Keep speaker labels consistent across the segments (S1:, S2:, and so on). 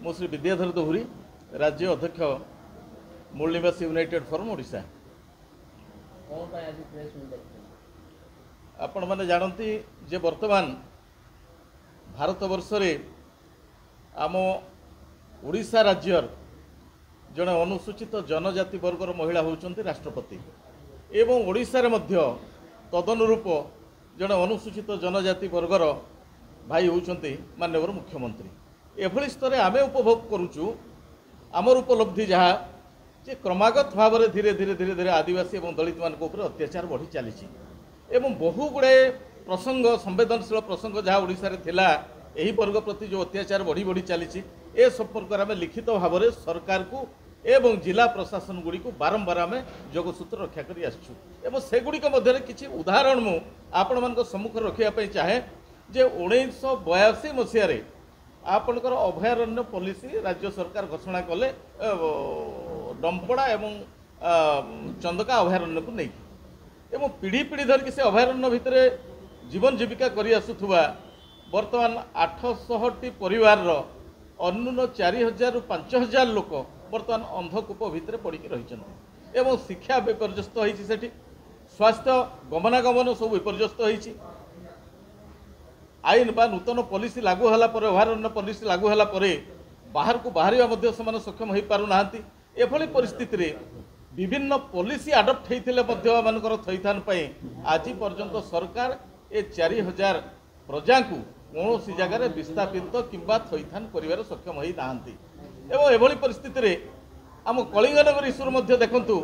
S1: मु श्री विद्याधर दोहुरी राज्य अध्यक्ष मूल निवासी यूनाइटेड फोरम ओडिशा। आपण मैंने जानती जे वर्तमान भारत वर्ष रे आम ओडिशा राज्यर जड़े अनुसूचित जनजाति वर्गर महिला होउचंती राष्ट्रपति एवं ओडिशा रे मध्य तदनुरूप जड़े अनुसूचित जनजाति वर्गर भाई होउचंती माननीय मुख्यमंत्री। एभली स्तर आमे उपभोग करुचु आमर उपलब्धि जहाँ जे क्रमागत भाव में धीरे धीरे धीरे धीरे आदिवासी और दलित मान अत्याचार बढ़ी चली बहु गुड़े प्रसंग संवेदनशील प्रसंग जहाँ ओडिशा रे थिला एही वर्ग प्रति जो अत्याचार बढ़ी बढ़ी चली ए संपर्क में लिखित भाव में सरकार को एवं जिला प्रशासन गुड़ी को बारंबार आम जोगसूत्र रक्षा कर आसुँ सेगुड़िक मध्य किसी उदाहरण मु आपण मान सम्मुख रखापी चाहे जे 1982 मसीह आपणकर अभयारण्य पॉलिसी राज्य सरकार घोषणा कले डंपड़ा एवं चंदका अभयारण्य को लेकिन पीढ़ी पीढ़ी धरिक से अभयारण्य भितर जीवन जीविका करी आसुथुवा वर्तमान 800टी परिवार अन्यून 4000 रु 5000 लोक वर्तमान अंधकूप भितर पड़ी रही शिक्षा विपर्यस्त होती स्वास्थ्य गमनागमन सब विपर्यस्त होती आईन बा नूतन पॉलिसी लागू होला पर अभयारण्य पॉलिसी लागू होला पर बाहर को बाहर मध्य से सक्षम हो पारु नाहांती एभली परिस्थिति रे विभिन्न पॉलिसी आडप्ट होइथिले मध्य मानकर थैथान पई आज पर्यंत सरकार ए 4000 प्रजा को कौन जगार विस्थापित किंबा थैथान करिवार सक्षम होई नाहांती एवं एभली परिस्थिति रे आम कलिंगनगर इश्यूर मध्य देखंतु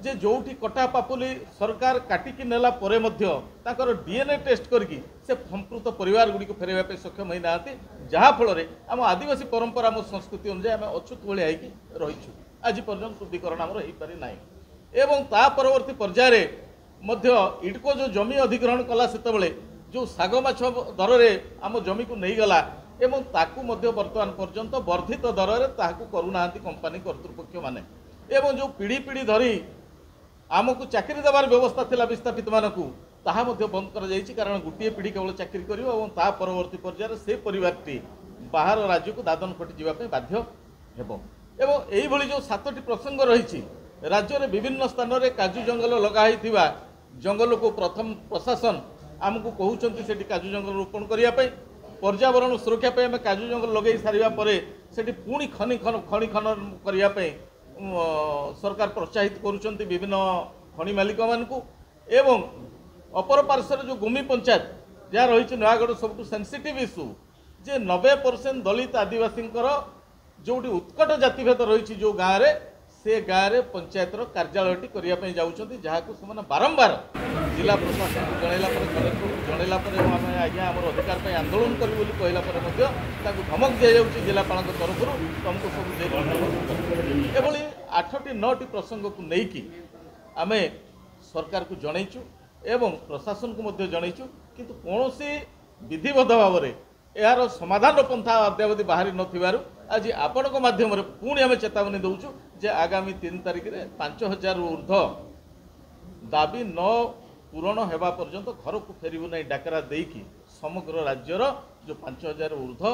S1: जे जोठी कटा पापुली सरकार काटिकी नेला परे मध्य ताकर डीएनए टेस्ट करके से संपृक्त परिवार गुड़ी को फेरवा पे सक्षम होई नाहांती जहा फल आम आदिवासी परंपरा आम संस्कृति अनुसार आम अछूत भाई होगी रहीचु आज पर्यंत शुद्धिकरण आमर हो पारि ना एवं ता परवर्ती पर्यायर मध्य इडको जो जमी अधिग्रहण कला सेतबेले जो साग माछ दर रे आम जमी को नहीं गला एवं ताकू मध्य वर्तमान पर्यंत वर्धित दर रे ताकू करूनाहांती कंपनी कर्तृपक्ष माने एवं जो पीढ़ी पीढ़ी धरी आमको चाकरी देवार व्यवस्था थिला विस्थापित मानकू ताहा मध्य बंद कर जाइछि कारण गोटे पीढ़ी केवल चाकरी करियो एवं ता परवर्ती पर्यायर से परिवारटी बाहर राज्य को दादन खटी जीवा पे बाध्य हेबो एवं एही भली जो 7टी प्रसंग रही राज्य में विभिन्न स्थान में काजू जंगल लगाई जंगल को प्रथम प्रशासन आमको कहउचंती सेठी काजू जंगल रोपण करिया पे पर्यावरण सुरक्षा पे आम काजू जंगल लगे सारिया परे सेठी पुणी खनि खनन करिया पे सरकार प्रोत्साहित करुचंती विभिन्न खनि मालिक मानकू एवं अपर पार्श्वर जो गुमी पंचायत जहाँ रही नयागढ़ सब सेंसिटिव इश्यू जे 90% दलित आदिवासी जोटी उत्कट जातिभेद रही जो गाँव में से गाँव में पंचायतर कार्यालयटी करने जाऊँगी जहाँ को बारंबार जिला प्रशासन को जनइला कलेक्टर को जनइला आम आज्ञा आम अधिकार पर आंदोलन करूँ कहला धमक दि जाऊँगी जिलापाल तरफ तुमको सब एभली 8टी 9टी प्रसंग को लेकिन आम सरकार को जनइचु एवं प्रशासन को मध्य जनइचु किंतु कौन विधिबद्ध भाव में यार समाधान पंथा अद्यावधि बाहरी नथिबारु आज आपण माध्यम पुणी आम चेतावनी दौचु जे आगामी 3 तारिख में 5000 ऊर्ध्व दाबी न पूरण होगा पर्यंत घर को फेरबू ना डाकरा देकी समग्र राज्यर जो 5000 ऊर्ध्व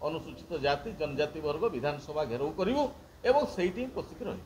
S1: अनुसूचित जाति जनजाति वर्ग विधानसभा घेराव करूँ एवं से पशिक रही।